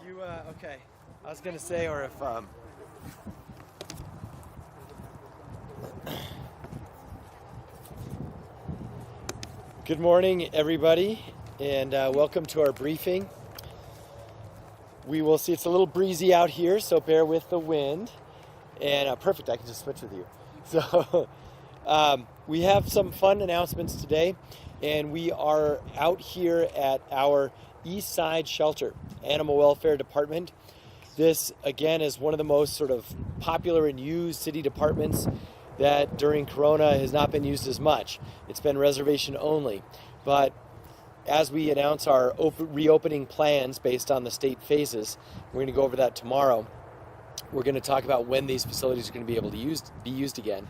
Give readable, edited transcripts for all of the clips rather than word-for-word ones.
You, okay. I was going to say, or if, Good morning, everybody, and welcome to our briefing. We will see it's a little breezy out here, so bear with the wind. And perfect, I can just switch with you. So we have some fun announcements today, and we are out here at our East Side Shelter, Animal Welfare Department. This, again, is one of the most sort of popular and used city departments that during Corona has not been used as much. It's been reservation only. But as we announce our reopening plans based on the state phases, we're going to go over that tomorrow. We're going to talk about when these facilities are going to be able to be used again.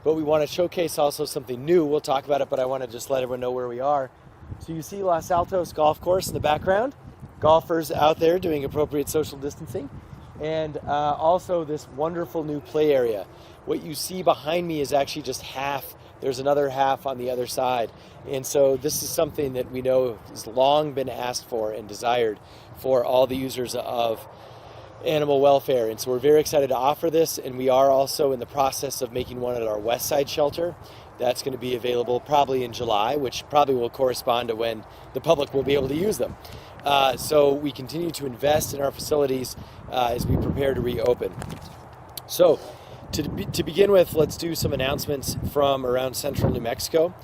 But we want to showcase also something new. We'll talk about it, but I want to just let everyone know where we are. So you see Los Altos Golf Course in the background. Golfers out there doing appropriate social distancing. And also this wonderful new play area. What you see behind me is actually just half. There's another half on the other side. And so this is something that we know has long been asked for and desired for all the users of animal welfare. And so we're very excited to offer this, and we are also in the process of making one at our West Side Shelter. That's going to be available probably in July, which probably will correspond to when the public will be able to use them. So we continue to invest in our facilities as we prepare to reopen. So to begin with, let's do some announcements from around central New Mexico.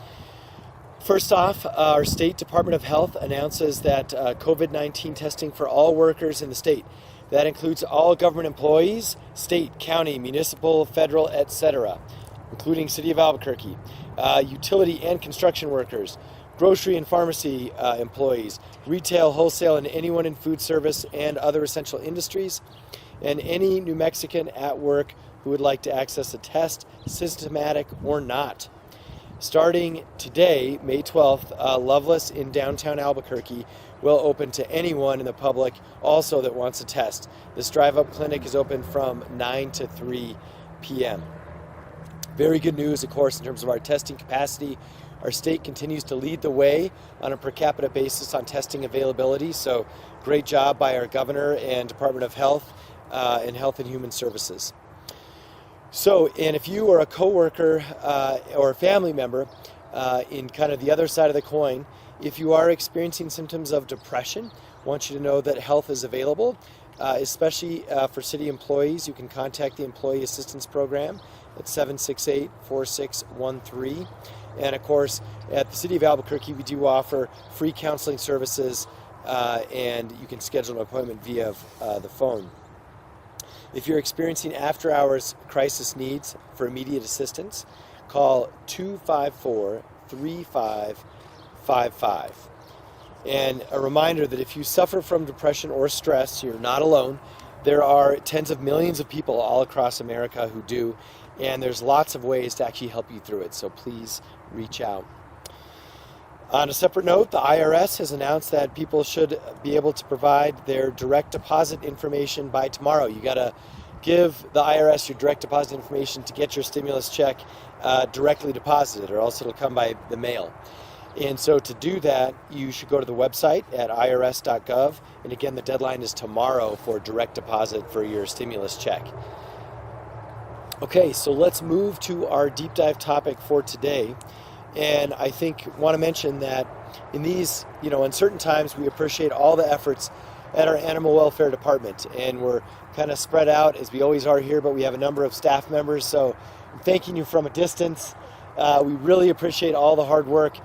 First off, our State Department of Health announces that COVID-19 testing for all workers in the state. That includes all government employees, state, county, municipal, federal, etc., including City of Albuquerque, utility and construction workers, grocery and pharmacy employees, retail, wholesale, and anyone in food service and other essential industries, and any New Mexican at work who would like to access a test, systematic or not. Starting today, May 12th, Loveless in downtown Albuquerque will open to anyone in the public also that wants a test. This drive-up clinic is open from 9 to 3 p.m. Very good news, of course, in terms of our testing capacity. Our state continues to lead the way on a per capita basis on testing availability, so great job by our governor and Department of Health and Health and Human Services. So, and if you are a coworker or a family member in kind of the other side of the coin, if you are experiencing symptoms of depression, I want you to know that help is available, especially for city employees. You can contact the Employee Assistance Program at 768-4613. And of course, at the City of Albuquerque, we do offer free counseling services, and you can schedule an appointment via the phone. If you're experiencing after-hours crisis needs for immediate assistance, call 254-3555. And a reminder that if you suffer from depression or stress, you're not alone. There are tens of millions of people all across America who do, and there's lots of ways to actually help you through it, so please reach out. On a separate note, the IRS has announced that people should be able to provide their direct deposit information by tomorrow. You got to give the IRS your direct deposit information to get your stimulus check directly deposited, or else it'll come by the mail. And so to do that, you should go to the website at irs.gov. And again, the deadline is tomorrow for direct deposit for your stimulus check. Okay, so let's move to our deep dive topic for today. And I want to mention that in these, uncertain times, we appreciate all the efforts at our animal welfare department. And we're kind of spread out, as we always are here, but we have a number of staff members. So I'm thanking you from a distance. We really appreciate all the hard work.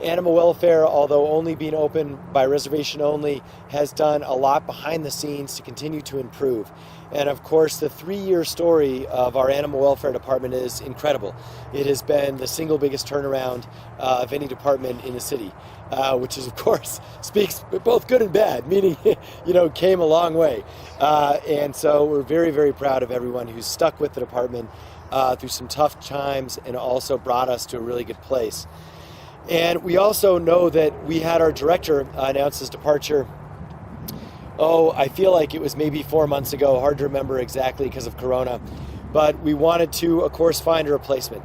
Animal welfare, although only being open by reservation only, has done a lot behind the scenes to continue to improve. And of course, the 3-year story of our animal welfare department is incredible. It has been the single biggest turnaround of any department in the city, which is, of course, speaks both good and bad, meaning, came a long way. And so we're very, very proud of everyone who's stuck with the department through some tough times and also brought us to a really good place. And we also know that we had our director announce his departure. I feel like it was maybe 4 months ago, hard to remember exactly because of Corona. But we wanted to, of course, find a replacement.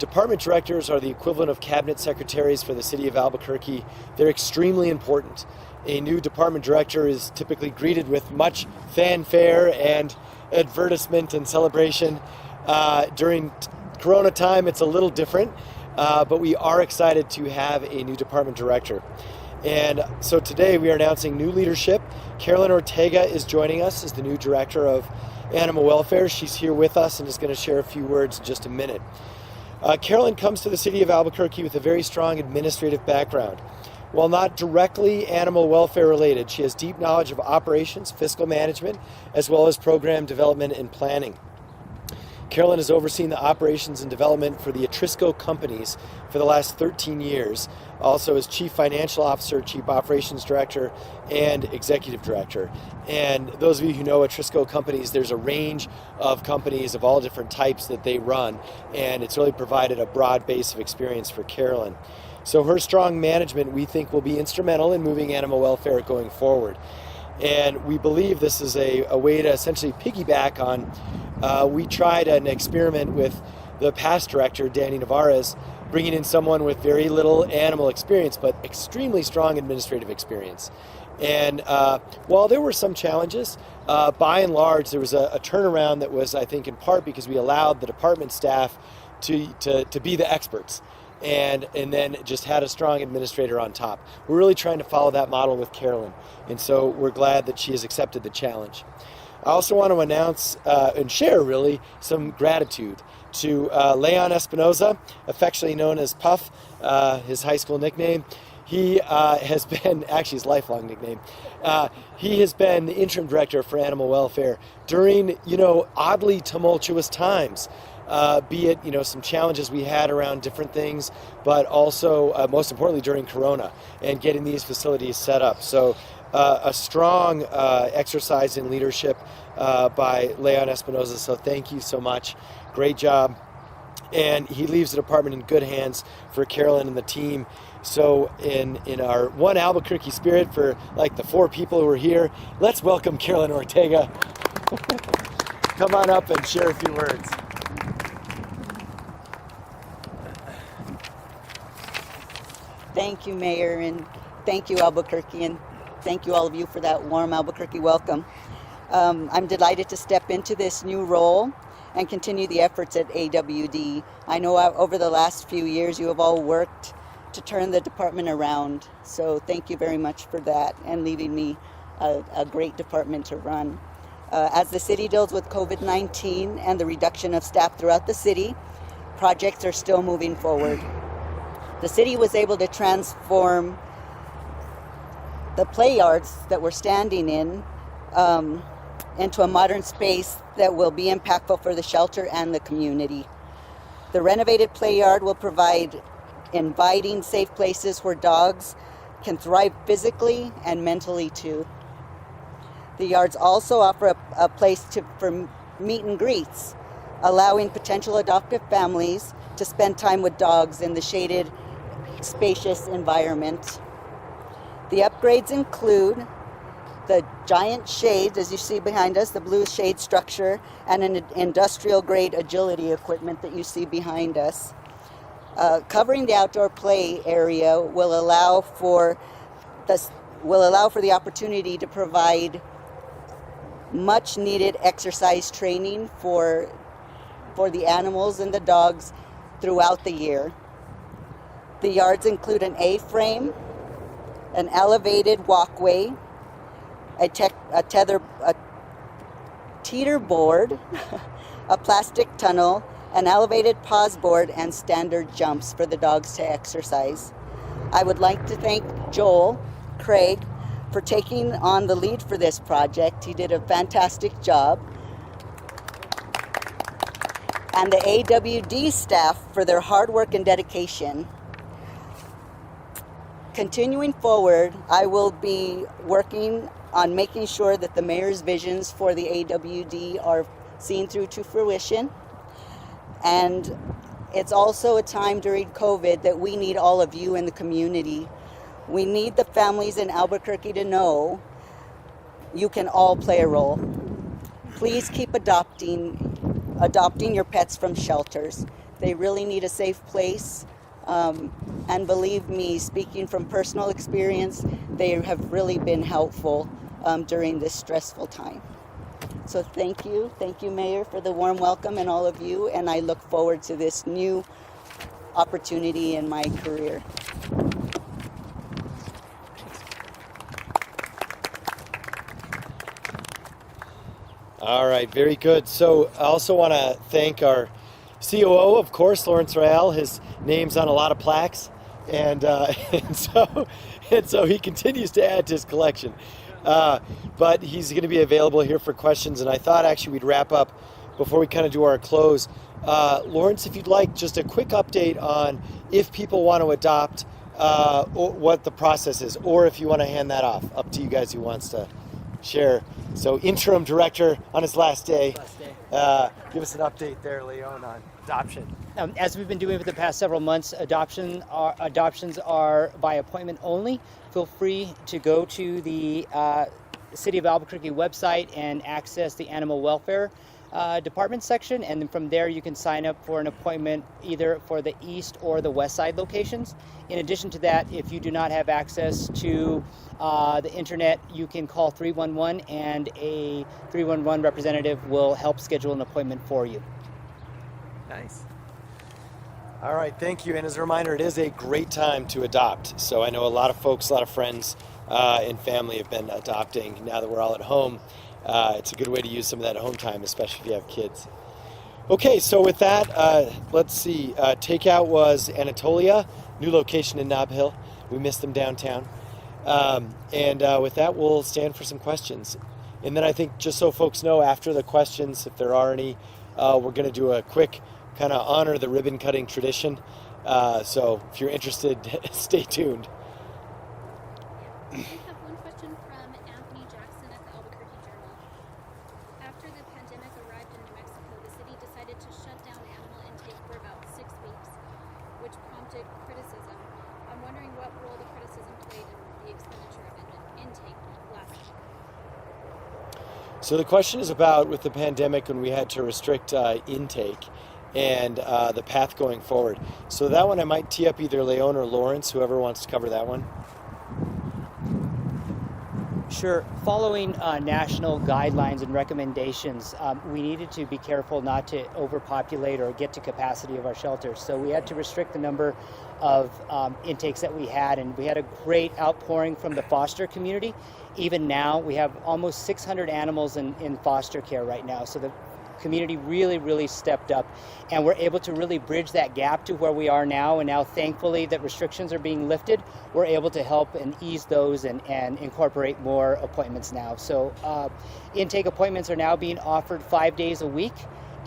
Department directors are the equivalent of cabinet secretaries for the city of Albuquerque. They're extremely important. A new department director is typically greeted with much fanfare and advertisement and celebration. During Corona time, it's a little different, but we are excited to have a new department director. And so today we are announcing new leadership. Carolyn Ortega is joining us as the new director of animal welfare. She's here with us and is going to share a few words in just a minute. Carolyn comes to the city of Albuquerque with a very strong administrative background. While not directly animal welfare related, she has deep knowledge of operations, fiscal management, as well as program development and planning. Carolyn has overseen the operations and development for the Atrisco companies for the last 13 years, also as Chief Financial Officer, Chief Operations Director, and Executive Director. And those of you who know Atrisco companies, there's a range of companies of all different types that they run, and it's really provided a broad base of experience for Carolyn. So her strong management, we think, will be instrumental in moving animal welfare going forward. And we believe this is a way to essentially piggyback on, we tried an experiment with the past director, Danny Navarez, bringing in someone with very little animal experience, but extremely strong administrative experience. And while there were some challenges, by and large, there was a turnaround that was, I think, in part because we allowed the department staff to be the experts. And then just had a strong administrator on top. We're really trying to follow that model with Carolyn, and so we're glad that she has accepted the challenge. I also want to announce and share really some gratitude to Leon Espinoza, affectionately known as Puff, his high school nickname. He has been, actually his lifelong nickname, he has been the interim director for animal welfare during, oddly tumultuous times. Be it, some challenges we had around different things, but also, most importantly, during Corona and getting these facilities set up. So a strong exercise in leadership by Leon Espinoza. So thank you so much. Great job. And he leaves the department in good hands for Carolyn and the team. So in our one Albuquerque spirit for like the 4 people who are here, let's welcome Carolyn Ortega. Come on up and share a few words. Thank you, Mayor, and thank you, Albuquerque, and thank you all of you for that warm Albuquerque welcome. I'm delighted to step into this new role and continue the efforts at AWD. I know over the last few years you have all worked to turn the department around, so thank you very much for that and leaving me a great department to run. As the city deals with COVID-19 and the reduction of staff throughout the city, projects are still moving forward. The city was able to transform the play yards that we're standing in into a modern space that will be impactful for the shelter and the community. The renovated play yard will provide inviting, safe places where dogs can thrive physically and mentally too. The yards also offer a place for meet and greets, allowing potential adoptive families to spend time with dogs in the shaded, spacious environment. The upgrades include the giant shades, as you see behind us, the blue shade structure, and an industrial grade agility equipment that you see behind us. Covering the outdoor play area will allow for the opportunity to provide much needed exercise training for the animals and the dogs throughout the year. The yards include an A-frame, an elevated walkway, a teeter board, a plastic tunnel, an elevated pause board, and standard jumps for the dogs to exercise. I would like to thank Joel Craig for taking on the lead for this project. He did a fantastic job. And the AWD staff for their hard work and dedication. Continuing forward, I will be working on making sure that the mayor's visions for the AWD are seen through to fruition. And it's also a time during COVID that we need all of you in the community. We need the families in Albuquerque to know you can all play a role. Please keep adopting your pets from shelters. They really need a safe place. And believe me, speaking from personal experience, they have really been helpful during this stressful time. So thank you, Mayor, for the warm welcome, and all of you, and I look forward to this new opportunity in my career. All right, very good. So I also want to thank our COO, of course, Lawrence Royale. His name's on a lot of plaques, and and so he continues to add to his collection. But he's going to be available here for questions, and I thought actually we'd wrap up before we kind of do our close. Lawrence, if you'd like, just a quick update on if people want to adopt, or what the process is, or if you want to hand that off. Up to you guys who wants to share. So interim director on his last day. Give us an update there, Leon, on adoption. As we've been doing for the past several months, adoptions are by appointment only. Feel free to go to the City of Albuquerque website and access the Animal Welfare Department section, and then from there you can sign up for an appointment either for the east or the west side locations. In addition to that, if you do not have access to the internet, you can call 311 and a 311 representative will help schedule an appointment for you. Nice. All right, thank you. And as a reminder, it is a great time to adopt. So I know a lot of folks, a lot of friends and family have been adopting now that we're all at home. It's a good way to use some of that home time, especially if you have kids. Okay, so with that, let's see. Takeout was Anatolia, new location in Nob Hill. We missed them downtown. With that, we'll stand for some questions. And then I think, just so folks know, after the questions, if there are any, we're going to do a quick kind of honor the ribbon cutting tradition. So if you're interested, stay tuned. We have one question from Anthony Jackson at the Albuquerque Journal. After the pandemic arrived in New Mexico, the city decided to shut down animal intake for about 6 weeks, which prompted criticism. I'm wondering what role the criticism played in the expenditure of intake last week. So the question is about, with the pandemic, when we had to restrict intake and the path going forward. So that one I might tee up either Leon or Lawrence, whoever wants to cover that one. Sure. Following national guidelines and recommendations, we needed to be careful not to overpopulate or get to capacity of our shelters. So we had to restrict the number of intakes that we had, and we had a great outpouring from the foster community. Even now, we have almost 600 animals in foster care right now. So the community really stepped up, and we're able to really bridge that gap to where we are now. And now, thankfully, that restrictions are being lifted, we're able to help and ease those and incorporate more appointments now. So intake appointments are now being offered 5 days a week.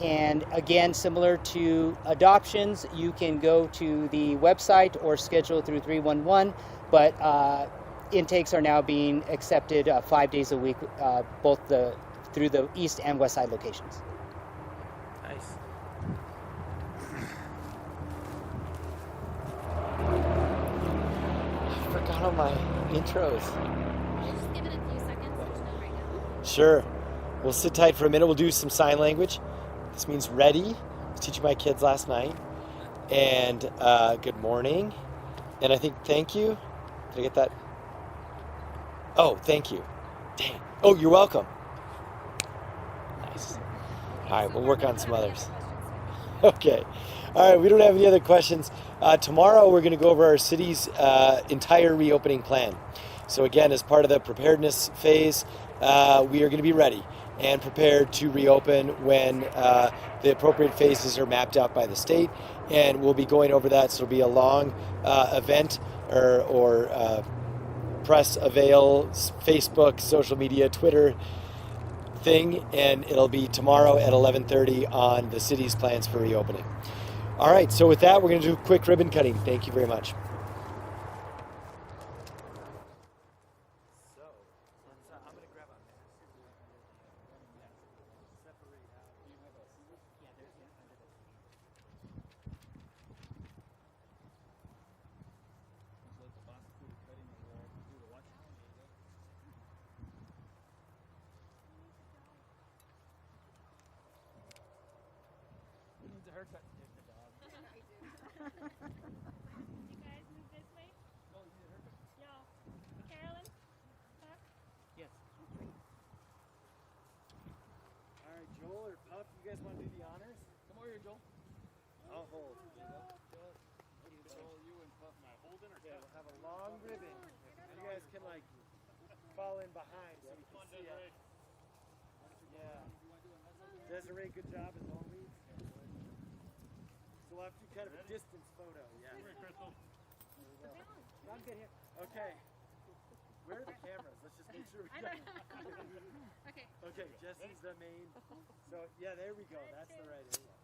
And again, similar to adoptions, you can go to the website or schedule through 311, but intakes are now being accepted 5 days a week, both through the east and west side locations. Nice. I forgot all my intros. Just give it a few seconds, let you know right now. Sure. We'll sit tight for a minute. We'll do some sign language. This means ready. I was teaching my kids last night. And good morning. And I think thank you. Did I get that? Oh, thank you. Dang. Oh, you're welcome. Nice. All right, we'll work on some others. Okay. All right, we don't have any other questions. Tomorrow we're going to go over our city's entire reopening plan. So again, as part of the preparedness phase, we are going to be ready and prepared to reopen when the appropriate phases are mapped out by the state. And we'll be going over that, so it'll be a long event or press avail, Facebook, social media, Twitter thing, and it'll be tomorrow at 11:30 on the city's plans for reopening. All right, so with that, we're going to do a quick ribbon cutting. Thank you very much. Haircut. You guys move this way. Y'all. Carolyn, Puff. Yes. All right, Joel or Puff, you guys want to do the honors? Come over here, Joel. I'll hold. Joel, you and Puff. Am I holding or Okay, we'll have a long ribbon. You guys can like fall in behind so we can see it. Yeah. Desiree, good job as always. So we'll have to do kind of a distance photo. Yeah. Come here, Crystal. There we go. I'm good here. Okay. Where are the cameras? Let's just make sure we got Okay. Okay, Jesse's the main. So yeah, there we go. That's the right area.